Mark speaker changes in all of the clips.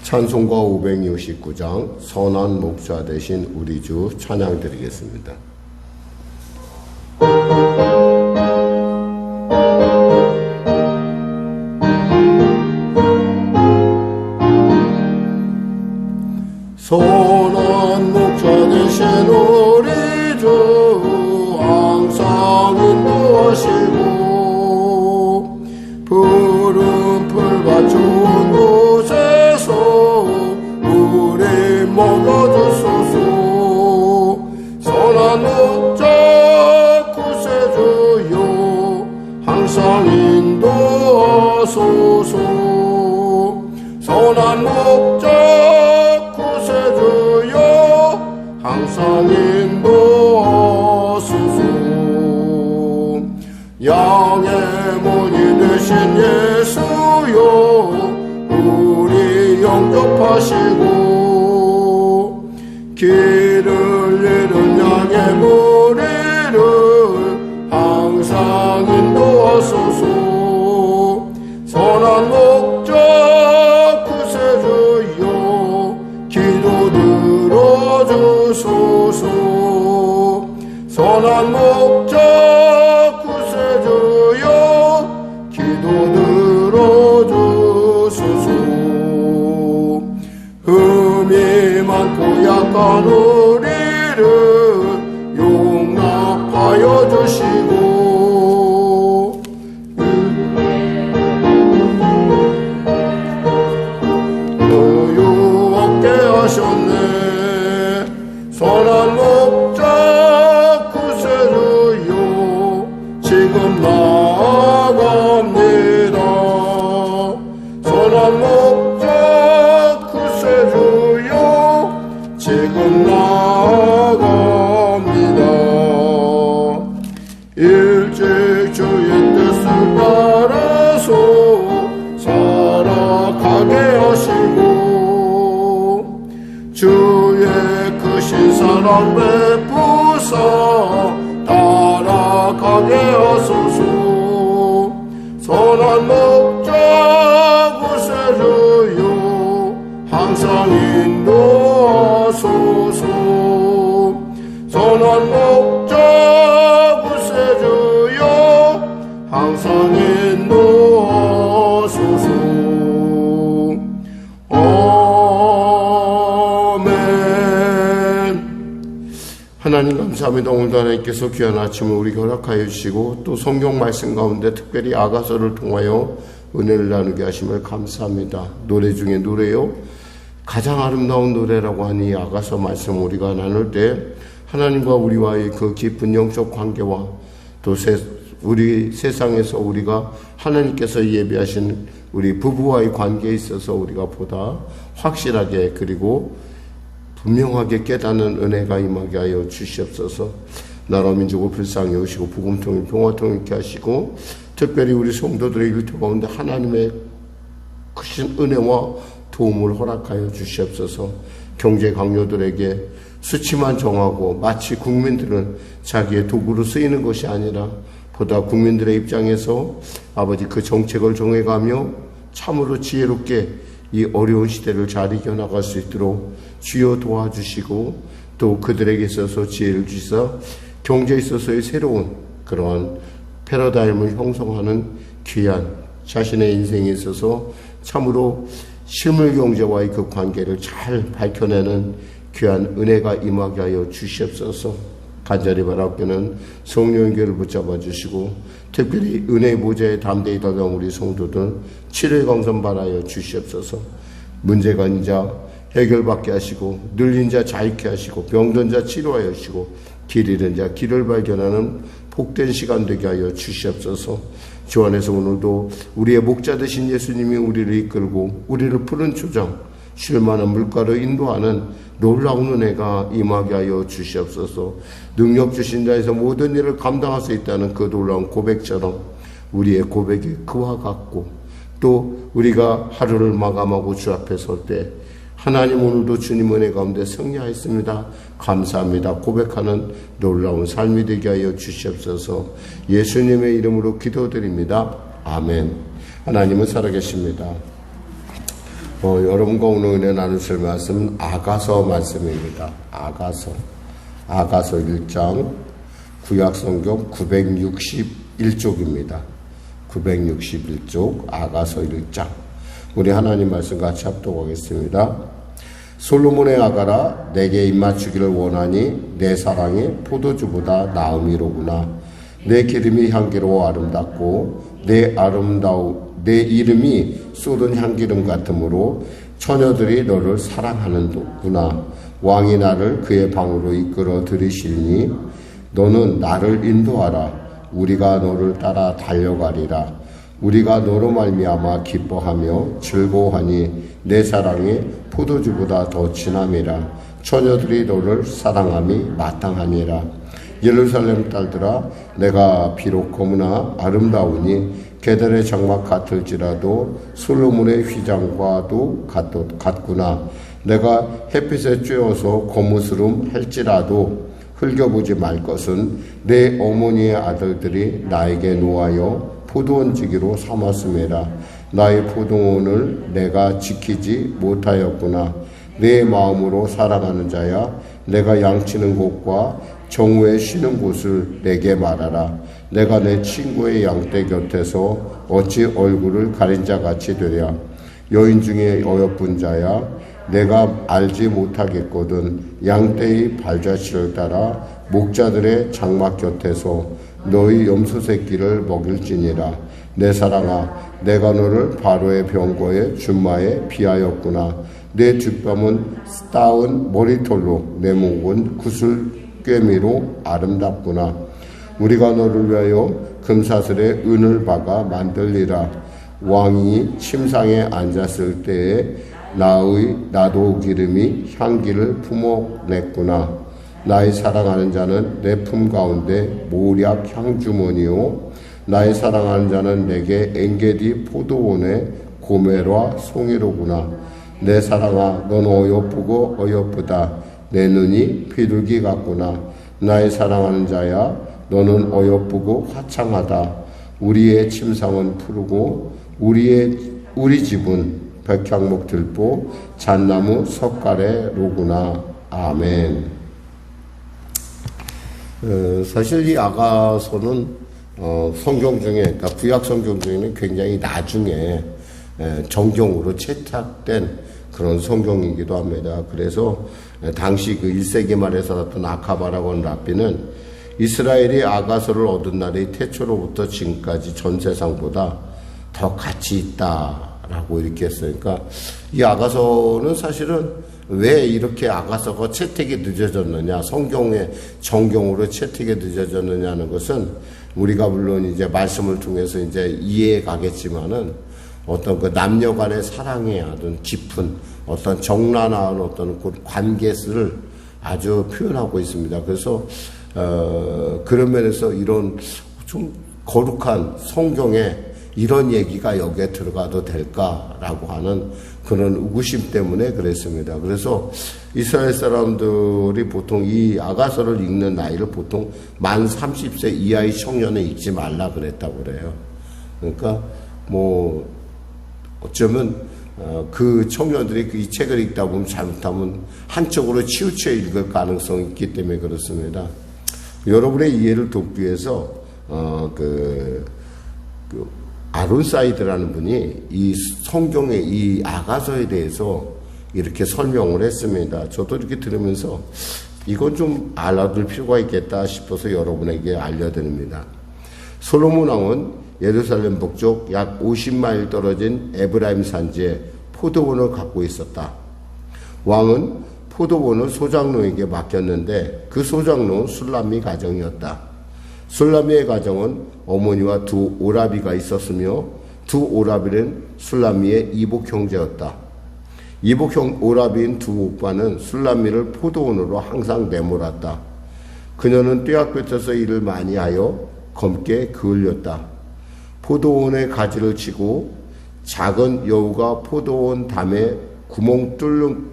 Speaker 1: 찬송가 569장 선한 목자 되신 우리 주 찬양 드리겠습니다. 선한 목자 되신 우리 주 항상 인도하시고 푸른 풀밭 좋은 곳에서 우리 먹어주소서. 선한 목자 구세주여 항상 인도하소서. 선한 목자 구세주여 항상 인도하소서. 양의 문이 되신 예수여 우리 영접하시고 길을 잃은 양의 무리를 항상 인도하소서. 선한 목자 구세주여 기도 들어주소서. 선한 목자 구세주여 기도 들어주소서. 흠이 많고 약한 우리를 용납하여 주시고 여유 없게 하셨네. 선한 목자 구세주여 지금 나아갑니다. 선한 목자 구세주여 지금 나아갑니다. 일찍 주의 뜻을 따라서 살아가게 하시고 주의 크신 사랑 베푸사 따라가게 하소서. 선한 목자 구세주여 항상 인도하소서. 선한 목자 구세주여 항상 인도하소서. 하나님 감사합니다. 오늘도 하나님께서 귀한 아침을 우리에게 허락하여 주시고 또 성경 말씀 가운데 특별히 아가서를 통하여 은혜를 나누게 하심을 감사합니다. 노래 중에 노래요 가장 아름다운 노래라고 하니 아가서 말씀 우리가 나눌 때 하나님과 우리와의 그 깊은 영적 관계와 또 우리 세상에서 우리가 하나님께서 예비하신 우리 부부와의 관계에 있어서 우리가 보다 확실하게 그리고 분명하게 깨닫는 은혜가 임하게 하여 주시옵소서. 나라 민족을 불쌍히 여기시고 복음통일 평화통일 있게 하시고 특별히 우리 성도들의 일터 가운데 하나님의 크신 은혜와 도움을 허락하여 주시옵소서. 경제 강요들에게 수치만 정하고 마치 국민들은 자기의 도구로 쓰이는 것이 아니라 보다 국민들의 입장에서 아버지 그 정책을 정해가며 참으로 지혜롭게 이 어려운 시대를 잘 이겨나갈 수 있도록 주여 도와주시고 또 그들에게 있어서 지혜를 주시사 경제에 있어서의 새로운 그러한 패러다임을 형성하는 귀한 자신의 인생에 있어서 참으로 실물 경제와의 그 관계를 잘 밝혀내는 귀한 은혜가 임하게 하여 주시옵소서. 간절히 바라옵기는 성령의 교회를 붙잡아 주시고 특별히 은혜의 보좌에 담대히 다가온 우리 성도들 치료의 강선 바라여 주시옵소서. 문제가 있는 자 해결받게 하시고 늘린 자 자유케 하시고 병든 자 치료하여 주시고 길 잃은 자 길을 발견하는 복된 시간 되게 하여 주시옵소서. 주 안에서 오늘도 우리의 목자 되신 예수님이 우리를 이끌고 우리를 푸른 초장 쉴 만한 물가로 인도하는 놀라운 은혜가 임하게 하여 주시옵소서. 능력 주신 자에서 모든 일을 감당할 수 있다는 그 놀라운 고백처럼 우리의 고백이 그와 같고 또 우리가 하루를 마감하고 주 앞에 설 때 하나님 오늘도 주님 은혜 가운데 승리하였습니다. 감사합니다. 고백하는 놀라운 삶이 되게 하여 주시옵소서. 예수님의 이름으로 기도드립니다. 아멘. 하나님은 살아계십니다. 여러분과 오늘 은혜 나누실 말씀은 아가서 말씀입니다. 아가서 1장 구약성경 961쪽입니다. 961쪽 아가서 1장. 우리 하나님 말씀 같이 합독하겠습니다. 솔로몬의 아가라, 내게 입맞추기를 원하니 내 사랑이 포도주보다 나음이로구나. 내 기름이 향기로워 아름답고 내 이름이 쏟은 향기름 같으므로 처녀들이 너를 사랑하는구나. 왕이 나를 그의 방으로 이끌어 들이시니 너는 나를 인도하라. 우리가 너를 따라 달려가리라. 우리가 너로 말미암아 기뻐하며 즐거워하니 내 사랑이 포도주보다 더 진함이라. 처녀들이 너를 사랑함이 마땅하니라. 예루살렘 딸들아, 내가 비록 거무나 아름다우니 게달의 장막 같을지라도 솔로몬의 휘장과도 같구나. 내가 햇빛에 쬐어서 거무스름 할지라도 흘겨보지 말 것은 내 어머니의 아들들이 나에게 노하여 포도원지기로 삼았음이라. 나의 포도원을 내가 지키지 못하였구나. 내 마음으로 사랑하는 자야, 내가 양치는 곳과 정오에 쉬는 곳을 내게 말하라. 내가 내 친구의 양떼 곁에서 어찌 얼굴을 가린 자같이 되랴. 여인 중에 어여쁜 자야, 내가 알지 못하겠거든. 양떼의 발자취를 따라 목자들의 장막 곁에서 너희 염소 새끼를 먹일지니라. 내 사랑아, 내가 너를 바로의 병거에 준마에 비하였구나. 내 뒷밤은 따은 머리털로 내 목은 구슬꿰미로 아름답구나. 우리가 너를 위하여 금사슬에 은을 박아 만들리라. 왕이 침상에 앉았을 때에 나도 기름이 향기를 품어냈구나. 나의 사랑하는 자는 내 품 가운데 모략 향주머니요, 나의 사랑하는 자는 내게 엔게디 포도원의 고멜과 송이로구나. 내 사랑아, 넌 어여쁘고 어여쁘다. 내 눈이 비둘기 같구나. 나의 사랑하는 자야, 너는 어여쁘고 화창하다. 우리의 침상은 푸르고 우리 집은 백향목 들보 잣나무 석가래로구나. 아멘. 사실 이 아가서는 성경 중에, 그러니까 구약 성경 중에는 굉장히 나중에 정경으로 채택된 그런 성경이기도 합니다. 그래서 당시 그 1세기 말에 살았던 아카바라고 하는 랍비는 이스라엘이 아가서를 얻은 날이 태초로부터 지금까지 전 세상보다 더 가치 있다라고 이렇게 했어요. 그러니까 이 아가서는 사실은 왜 이렇게 아가서가 채택이 늦어졌느냐, 성경의 정경으로 채택이 늦어졌느냐는 것은 우리가 물론 이제 말씀을 통해서 이제 이해해 가겠지만은 어떤 그 남녀 간의 사랑의 어떤 깊은 어떤 적나라한 어떤 그 관계를 아주 표현하고 있습니다. 그래서 그런 면에서 이런 좀 거룩한 성경에 이런 얘기가 여기에 들어가도 될까라고 하는 그런 의구심 때문에 그랬습니다. 그래서 이스라엘 사람들이 보통 이 아가서를 읽는 나이를 보통 만 30세 이하의 청년은 읽지 말라 그랬다고 그래요. 그러니까 뭐 어쩌면 그 청년들이 이 책을 읽다 보면 잘못하면 한쪽으로 치우쳐 읽을 가능성이 있기 때문에 그렇습니다. 여러분의 이해를 돕기 위해서 아론사이드라는 분이 이 성경의 이 아가서에 대해서 이렇게 설명을 했습니다. 저도 이렇게 들으면서 이건 좀 알아둘 필요가 있겠다 싶어서 여러분에게 알려드립니다. 솔로몬 왕은 예루살렘 북쪽 약 50마일 떨어진 에브라임 산지에 포도원을 갖고 있었다. 왕은 포도원을 소장로에게 맡겼는데 그 소장로는 술람미 가정이었다. 술람미의 가정은 어머니와 두 오라비가 있었으며 두 오라비는 술람미의 이복 형제였다. 이복 오라비인 두 오빠는 술람미를 포도원으로 항상 내몰았다. 그녀는 떼약볕에서 일을 많이 하여 검게 그을렸다. 포도원의 가지를 치고 작은 여우가 포도원 담에 구멍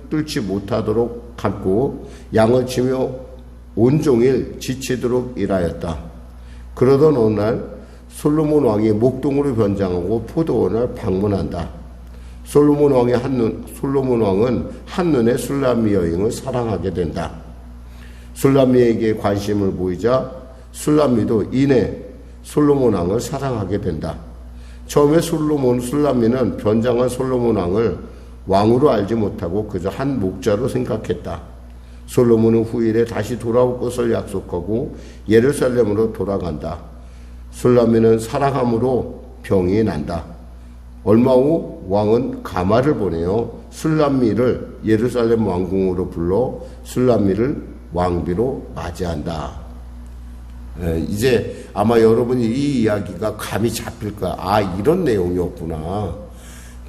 Speaker 1: 뚫지 못하도록 감고 양을 치며 온종일 지치도록 일하였다. 그러던 어느 날 솔로몬 왕이 목동으로 변장하고 포도원을 방문한다. 솔로몬 왕은 한눈에 술람미 여인을 사랑하게 된다. 술람미에게 관심을 보이자 술람미도 이내 솔로몬 왕을 사랑하게 된다. 처음에 술람미는 변장한 솔로몬 왕을 왕으로 알지 못하고 그저 한 목자로 생각했다. 솔로몬은 후일에 다시 돌아올 것을 약속하고 예루살렘으로 돌아간다. 술람미는 사랑함으로 병이 난다. 얼마 후 왕은 가마를 보내어 술람미를 예루살렘 왕궁으로 불러 술람미를 왕비로 맞이한다. 이제 아마 여러분이 이 이야기가 감이 잡힐 거야. 아, 이런 내용이었구나.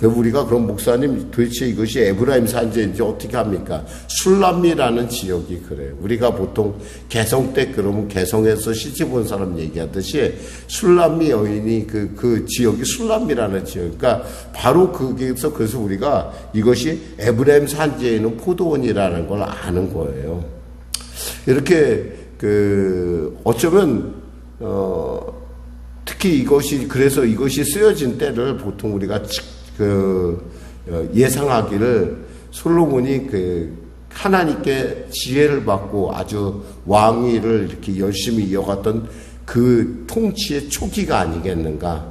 Speaker 1: 우리가 그럼 목사님 도대체 이것이 에브라임 산지인지 어떻게 합니까? 술람미라는 지역이 그래요. 우리가 보통 개성 때 그러면 개성에서 시집 온 사람 얘기하듯이 술람미 여인이 그 지역이 술람미라는 지역. 그러니까 바로 거기서 그래서 우리가 이것이 에브라임 산지에 있는 포도원이라는 걸 아는 거예요. 이렇게 어쩌면 특히 그래서 이것이 쓰여진 때를 보통 우리가 예상하기를 솔로몬이 하나님께 지혜를 받고 아주 왕위를 이렇게 열심히 이어갔던 그 통치의 초기가 아니겠는가.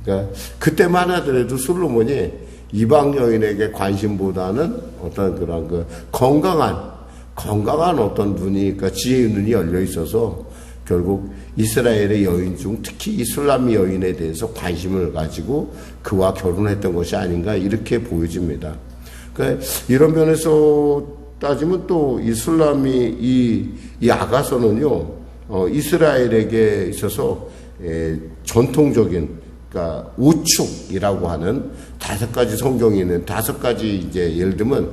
Speaker 1: 그러니까 그때만 하더라도 솔로몬이 이방 여인에게 관심보다는 어떤 그런 건강한 어떤 눈이, 그러니까 지혜의 눈이 열려 있어서 결국 이스라엘의 여인 중 특히 이 술람미 여인에 대해서 관심을 가지고 그와 결혼했던 것이 아닌가 이렇게 보여집니다. 그러니까 이런 면에서 따지면 또 이 술람미 이 아가서는요 이스라엘에게 있어서 전통적인 그러니까 우축이라고 하는 5가지 성경이 있는 5가지 이제 예를 들면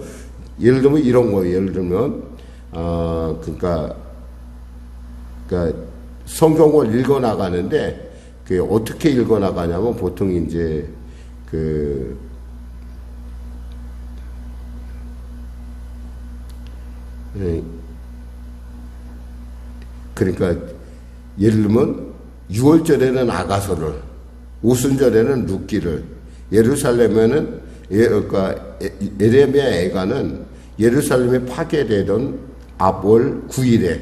Speaker 1: 이런 거예요. 예를 들면 그러니까 성경을 읽어 나가는데 어떻게 읽어 나가냐면 보통 이제 그러니까 예를 들면 6월절에는 아가서를, 오순절에는 룻기를, 예루살렘에는 그러니까 에레미야 애가는 예루살렘에 파괴되던 아볼 9일에,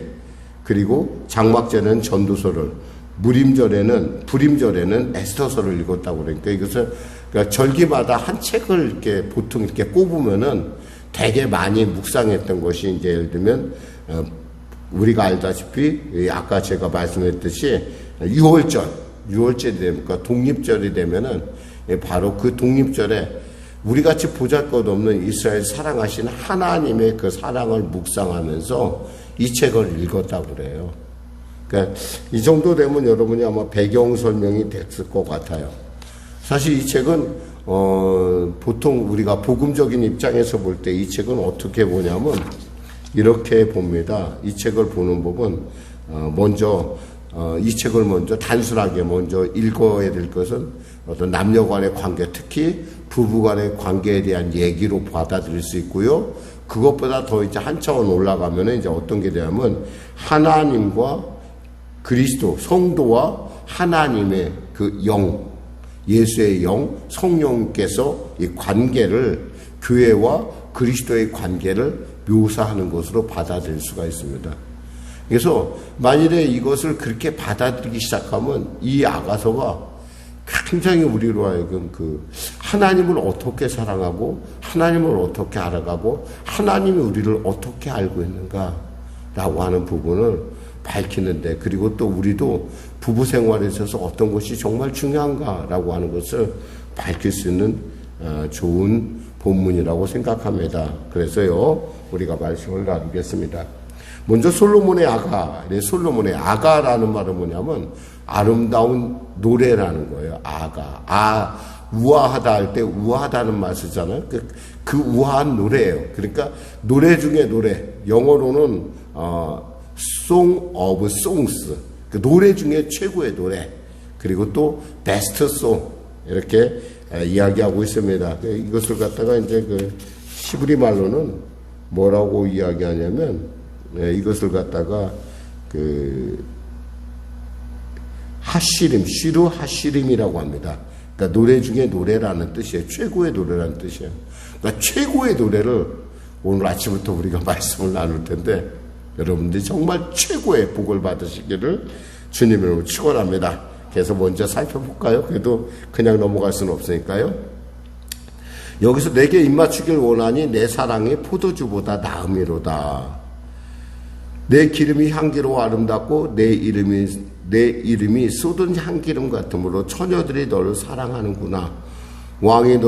Speaker 1: 그리고 장막절에는 전도서를, 불임절에는 에스더서를 읽었다고 그러니까 이것을 그러니까 절기마다 한 책을 이렇게 보통 이렇게 꼽으면은 되게 많이 묵상했던 것이 이제 예를 들면 우리가 알다시피 아까 제가 말씀했듯이 6월절이 되면 그러니까 독립절이 되면은 바로 그 독립절에 우리같이 보잘것없는 이스라엘 사랑하시는 하나님의 그 사랑을 묵상하면서 이 책을 읽었다고 그래요. 그러니까 이 정도 되면 여러분이 아마 배경 설명이 됐을 것 같아요. 사실 이 책은 보통 우리가 복음적인 입장에서 볼 때 이 책은 어떻게 보냐면 이렇게 봅니다. 이 책을 보는 법은 이 책을 단순하게 먼저 읽어야 될 것은 어떤 남녀 간의 관계, 특히 부부 간의 관계에 대한 얘기로 받아들일 수 있고요. 그것보다 더 이제 한 차원 올라가면은 이제 어떤 게 되냐면 하나님과 그리스도, 성도와 하나님의 그 영, 예수의 영, 성령께서 이 관계를, 교회와 그리스도의 관계를 묘사하는 것으로 받아들일 수가 있습니다. 그래서 만일에 이것을 그렇게 받아들이기 시작하면 이 아가서가 굉장히 우리로 하여금 하나님을 어떻게 사랑하고 하나님을 어떻게 알아가고 하나님이 우리를 어떻게 알고 있는가라고 하는 부분을 밝히는데, 그리고 또 우리도 부부 생활에 있어서 어떤 것이 정말 중요한가라고 하는 것을 밝힐 수 있는 좋은 본문이라고 생각합니다. 그래서요 우리가 말씀을 나누겠습니다. 먼저 솔로몬의 아가라는 말은 뭐냐면 아름다운 노래라는 거예요. 우아하다 할 때 우아하다는 말 쓰잖아요. 그 우아한 노래예요. 그러니까 노래 중에 노래, 영어로는 Song of Songs, 그 노래 중에 최고의 노래, 그리고 또 Best Song 이렇게 이야기하고 있습니다. 이것을 갖다가 이제 히브리 말로는 뭐라고 이야기하냐면 이것을 갖다가 하시림, 시루 하시림이라고 합니다. 그러니까 노래 중에 노래라는 뜻이에요. 최고의 노래라는 뜻이에요. 그러니까 최고의 노래를 오늘 아침부터 우리가 말씀을 나눌 텐데 여러분들이 정말 최고의 복을 받으시기를 주님으로 축원합니다. 그래서 먼저 살펴볼까요? 그래도 그냥 넘어갈 수는 없으니까요. 여기서 내게 입맞추길 원하니 내 사랑이 포도주보다 나음이로다. 내 기름이 향기로 아름답고 내 이름이 쏟은 향기름 같으므로 처녀들이 너를 사랑하는구나. 왕이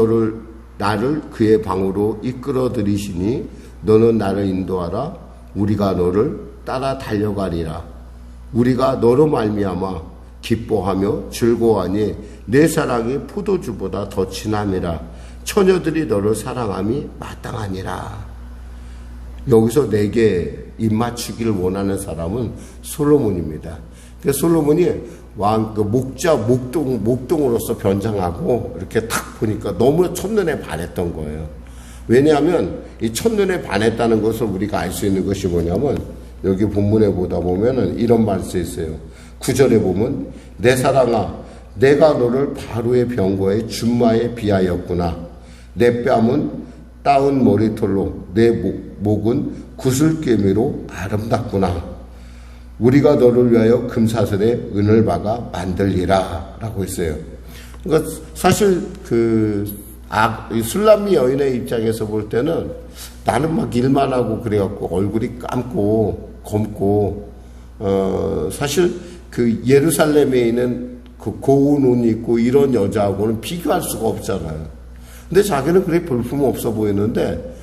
Speaker 1: 나를 그의 방으로 이끌어 들이시니 너는 나를 인도하라. 우리가 너를 따라 달려가리라. 우리가 너로 말미암아 기뻐하며 즐거워하니 내 사랑이 포도주보다 더 진함이라. 처녀들이 너를 사랑함이 마땅하니라. 여기서 내게 입맞추기를 원하는 사람은 솔로몬입니다. 솔로몬이 왕, 목동으로서 변장하고 이렇게 탁 보니까 너무 첫눈에 반했던 거예요. 왜냐하면 이 첫눈에 반했다는 것을 우리가 알 수 있는 것이 뭐냐면 여기 본문에 보다 보면은 이런 말이 써 있어요. 9절에 보면 내 사랑아 내가 너를 바로의 병거에 준마에 비하였구나. 내 뺨은 따은 머리털로 내 목은 구슬개미로 아름답구나. 우리가 너를 위하여 금사슬에 은을 박아 만들리라 라고 했어요. 그러니까 사실 이 술람미 여인의 입장에서 볼 때는 나는 막 일만 하고 그래갖고 얼굴이 감고 검고 사실 그 예루살렘에 있는 그 고운 옷 입고 이런 여자하고는 비교할 수가 없잖아요. 근데 자기는 그렇게 볼품 없어 보이는데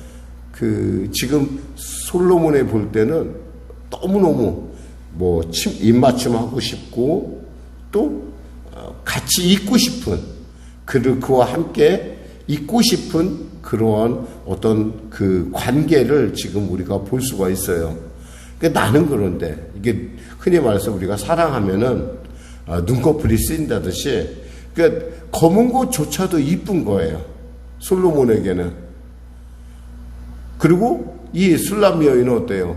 Speaker 1: 지금 솔로몬에 볼 때는 너무너무 입맞춤하고 싶고 또 같이 있고 싶은 그와 함께 있고 싶은 그러한 어떤 그 관계를 지금 우리가 볼 수가 있어요. 그러니까 나는 그런데 이게 흔히 말해서 우리가 사랑하면은 눈꺼풀이 쓰인다듯이 그러니까 검은 것조차도 이쁜 거예요. 솔로몬에게는. 그리고 이 술람 여인은 어때요?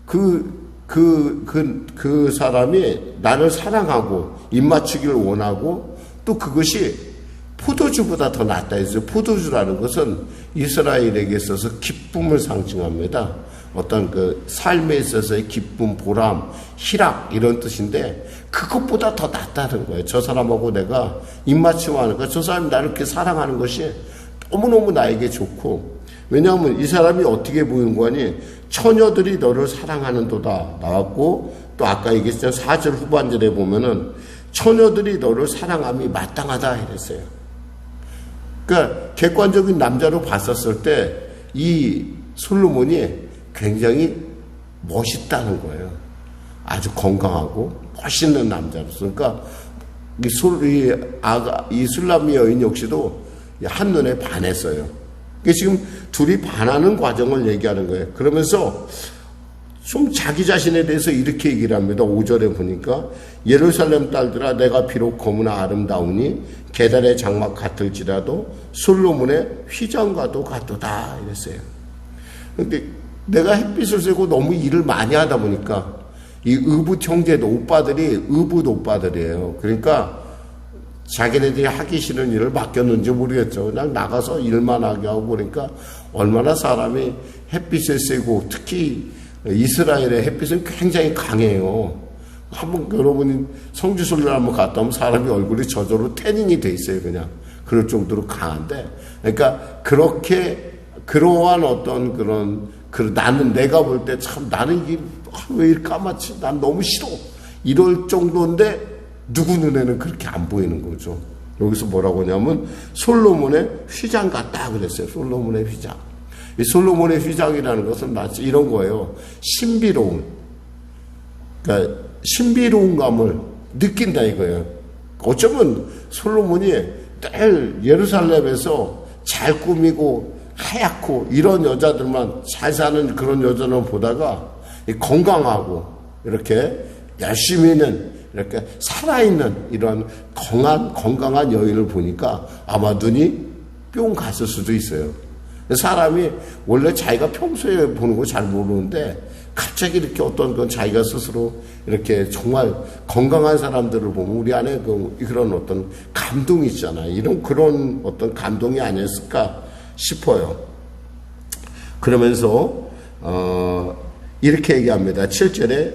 Speaker 1: 그 사람이 나를 사랑하고 입맞추기를 원하고 또 그것이 포도주보다 더 낫다 했어요. 포도주라는 것은 이스라엘에게 있어서 기쁨을 상징합니다. 어떤 그 삶에 있어서의 기쁨, 보람, 희락 이런 뜻인데 그것보다 더 낫다는 거예요. 저 사람하고 내가 입맞춤하는 거, 저 사람이 나를 이렇게 사랑하는 것이 너무너무 나에게 좋고 왜냐하면 이 사람이 어떻게 보이는 거니 처녀들이 너를 사랑하는도다 나왔고 또 아까 얘기했던 4절 후반절에 보면은 처녀들이 너를 사랑함이 마땅하다 이랬어요. 그러니까 객관적인 남자로 봤었을 때 이 솔로몬이 굉장히 멋있다는 거예요. 아주 건강하고 멋있는 남자로서. 그러니까 이 술람미 여인 역시도 한눈에 반했어요. 지금 둘이 반하는 과정을 얘기하는 거예요. 그러면서 좀 자기 자신에 대해서 이렇게 얘기를 합니다. 5절에 보니까 예루살렘 딸들아 내가 비록 검으나 아름다우니 계달의 장막 같을지라도 솔로몬의 휘장과도 같도다 이랬어요. 근데 내가 햇빛을 쐬고 너무 일을 많이 하다 보니까 이 의붓 형제도 오빠들이 의붓 오빠들이에요. 그러니까 자기네들이 하기 싫은 일을 맡겼는지 모르겠죠. 그냥 나가서 일만 하게 하고 그러니까 얼마나 사람이 햇빛을 쐬고 특히 이스라엘의 햇빛은 굉장히 강해요. 한번 여러분이 성지순례를 한번 갔다 오면 사람이 얼굴이 저절로 태닝이 돼 있어요. 그냥 그럴 정도로 강한데 그러니까 그러한 어떤 나는 내가 볼 때 참 나는 이게 왜 이렇게 까맣지? 난 너무 싫어. 이럴 정도인데 누구 눈에는 그렇게 안 보이는 거죠. 여기서 뭐라고 하냐면 솔로몬의 휘장 같다 그랬어요. 솔로몬의 휘장. 이 솔로몬의 휘장이라는 것은 마치 이런 거예요. 신비로움. 그러니까 신비로움감을 느낀다 이거예요. 어쩌면 솔로몬이 늘 예루살렘에서 잘 꾸미고 하얗고 이런 여자들만 잘 사는 그런 여자는 보다가 건강하고 이렇게 열심히는 이렇게 살아있는 이런 건강한 여인을 보니까 아마 눈이 뿅 갔을 수도 있어요. 사람이 원래 자기가 평소에 보는 거 잘 모르는데 갑자기 이렇게 어떤 건 자기가 스스로 이렇게 정말 건강한 사람들을 보면 우리 안에 그런 어떤 감동이 있잖아요. 이런 그런 어떤 감동이 아니었을까 싶어요. 그러면서 이렇게 얘기합니다. 7절에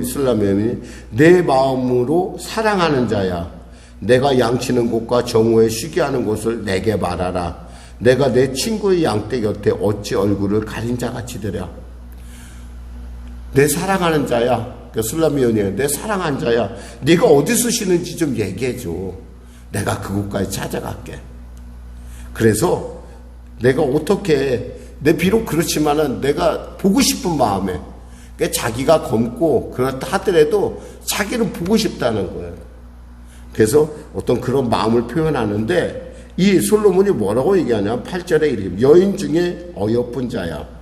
Speaker 1: 술라미온이 내 마음으로 사랑하는 자야, 내가 양치는 곳과 정오에 쉬게 하는 곳을 내게 말하라. 내가 내 친구의 양떼 곁에 어찌 얼굴을 가린 자같이 되랴. 내 사랑하는 자야, 술라미온이에요. 내 사랑한 자야, 네가 어디서 쉬는지 좀 얘기해줘. 내가 그곳까지 찾아갈게. 그래서 내가 어떻게, 내 비록 그렇지만은 내가 보고 싶은 마음에, 자기가 검고 그렇다 하더라도 자기는 보고 싶다는 거예요. 그래서 어떤 그런 마음을 표현하는데, 이 솔로몬이 뭐라고 얘기하냐면 8절에 이렇게, 여인 중에 어여쁜 자야,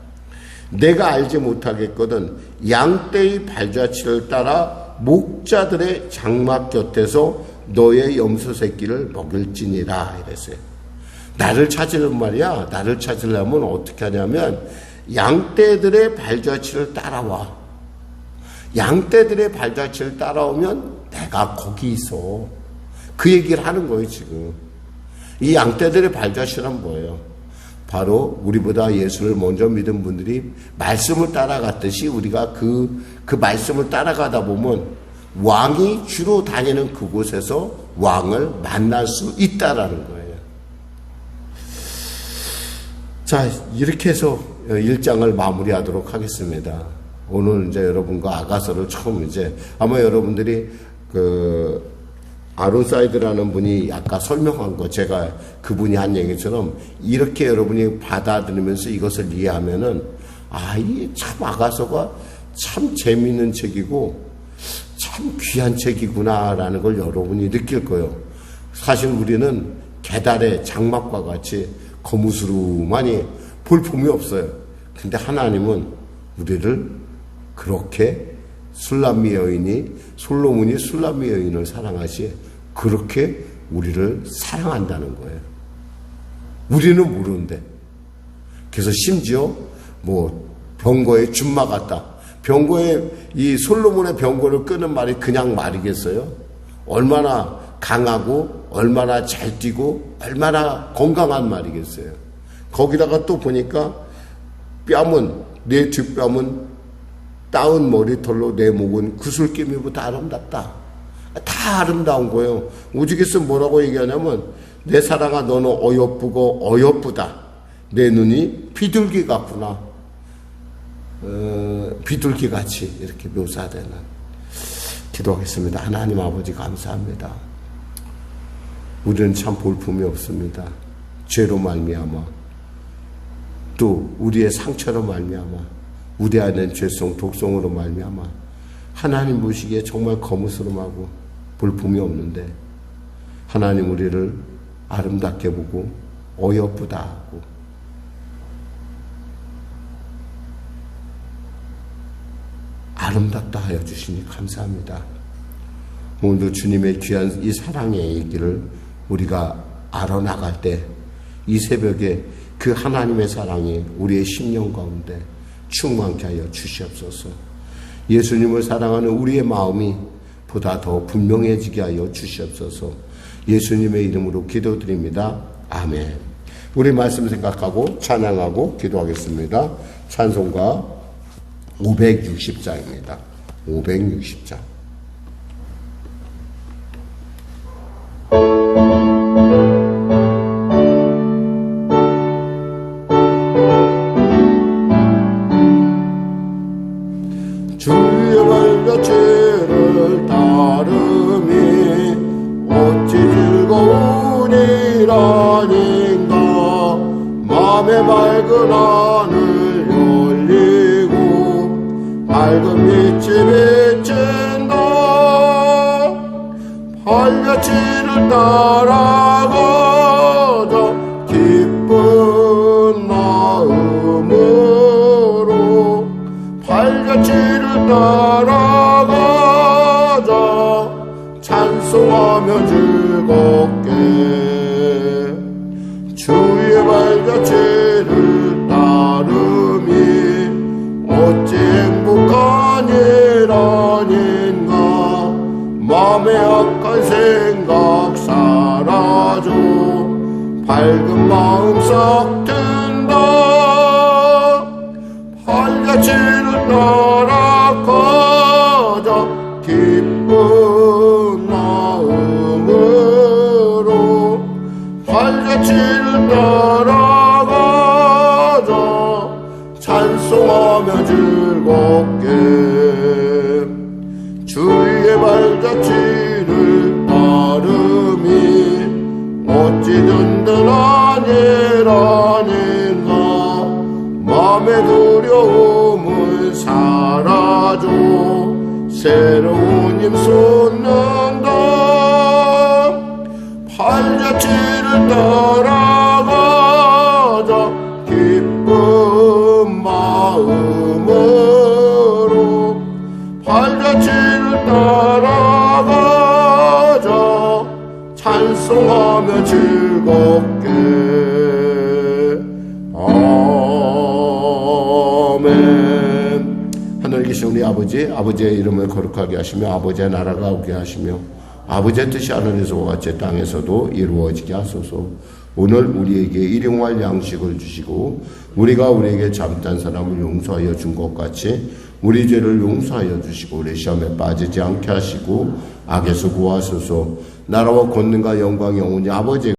Speaker 1: 내가 알지 못하겠거든 양떼의 발자취를 따라 목자들의 장막 곁에서 너의 염소 새끼를 먹일지니라 이랬어요. 나를 찾으려면 말이야, 나를 찾으려면 어떻게 하냐면 양떼들의 발자취를 따라와. 양떼들의 발자취를 따라오면 내가 거기 있어. 그 얘기를 하는 거예요. 지금 이 양떼들의 발자취란 뭐예요? 바로 우리보다 예수를 먼저 믿은 분들이 말씀을 따라갔듯이 우리가 그 말씀을 따라가다 보면 왕이 주로 다니는 그곳에서 왕을 만날 수 있다라는 거예요. 자, 이렇게 해서 1장을 마무리하도록 하겠습니다. 오늘 이제 여러분과 아가서를 처음 이제 아마 여러분들이 아론사이드라는 분이 아까 설명한 거, 제가 그분이 한 얘기처럼 이렇게 여러분이 받아들이면서 이것을 이해하면은, 이 참 아가서가 참 재미있는 책이고 참 귀한 책이구나라는 걸 여러분이 느낄 거예요. 사실 우리는 계달의 장막과 같이 거무스름하니 볼품이 없어요. 근데 하나님은 우리를 그렇게 솔로몬이 술람미 여인을 사랑하시, 그렇게 우리를 사랑한다는 거예요. 우리는 모르는데. 그래서 심지어 병거에 줌마 같다. 이 솔로몬의 병거를 끄는 말이 그냥 말이겠어요? 얼마나 강하고 얼마나 잘 뛰고 얼마나 건강한 말이겠어요? 거기다가 또 보니까 내 뒷뺨은 따은 머리털로 내 목은 구슬기미보다 아름답다. 다 아름다운 거예요. 오직에서 뭐라고 얘기하냐면, 내 사랑아 너는 어여쁘고 어여쁘다. 내 눈이 비둘기 같구나. 비둘기같이 이렇게 묘사되는. 기도하겠습니다. 하나님 아버지 감사합니다. 우리는 참 볼품이 없습니다. 죄로 말미암아, 또 우리의 상처로 말미암아, 우리 안에 죄성, 독성으로 말미암아 하나님 보시기에 정말 거무스름하고 볼품이 없는데, 하나님 우리를 아름답게 보고 어여쁘다 하고 아름답다 하여 주시니 감사합니다. 오늘도 주님의 귀한 이 사랑의 얘기를 우리가 알아나갈 때, 이 새벽에 그 하나님의 사랑이 우리의 심령 가운데 충만케 하여 주시옵소서. 예수님을 사랑하는 우리의 마음이 보다 더 분명해지게 하여 주시옵소서. 예수님의 이름으로 기도드립니다. 아멘. 우리 말씀 생각하고 찬양하고 기도하겠습니다. 찬송가 560장입니다. 560장. 주의 발자취를 따름이 어찌 즐거우니라닌가. 맘에 맑은 하늘 열리고 밝은 빛이 비친다. 발자취를 따라가자 기쁜 마음으로. 발자취를 따라가자 찬송하며 즐겁게. 주의 발자취를 따름이 어찌 행복한 딴 생각 사라져 밝은 마음 싹 든다 발자취를 따라가자 기쁜 마음으로 발자취를 따라가자 찬송하며 즐겁게 주의 발자취를 따름이 어찌 든든한 일 아닌가 맘의 두려움은 사라져 새로운 힘 솟는다 발자취를 따라가자 기쁜 마음으로 발자취를 따라가자 찬송하며 즐겁게 아멘. 하늘에 계신 우리 아버지의 이름을 거룩하게 하시며 아버지의 나라가 오게 하시며 아버지의 뜻이 하늘에서와 같이 땅에서도 이루어지게 하소서. 오늘 우리에게 일용할 양식을 주시고 우리가 우리에게 잘못한 사람을 용서하여 준 것 같이 우리 죄를 용서하여 주시고 우리 시험에 빠지지 않게 하시고 악에서 구하소서. 나라와 권능과 영광이 영원히 아버지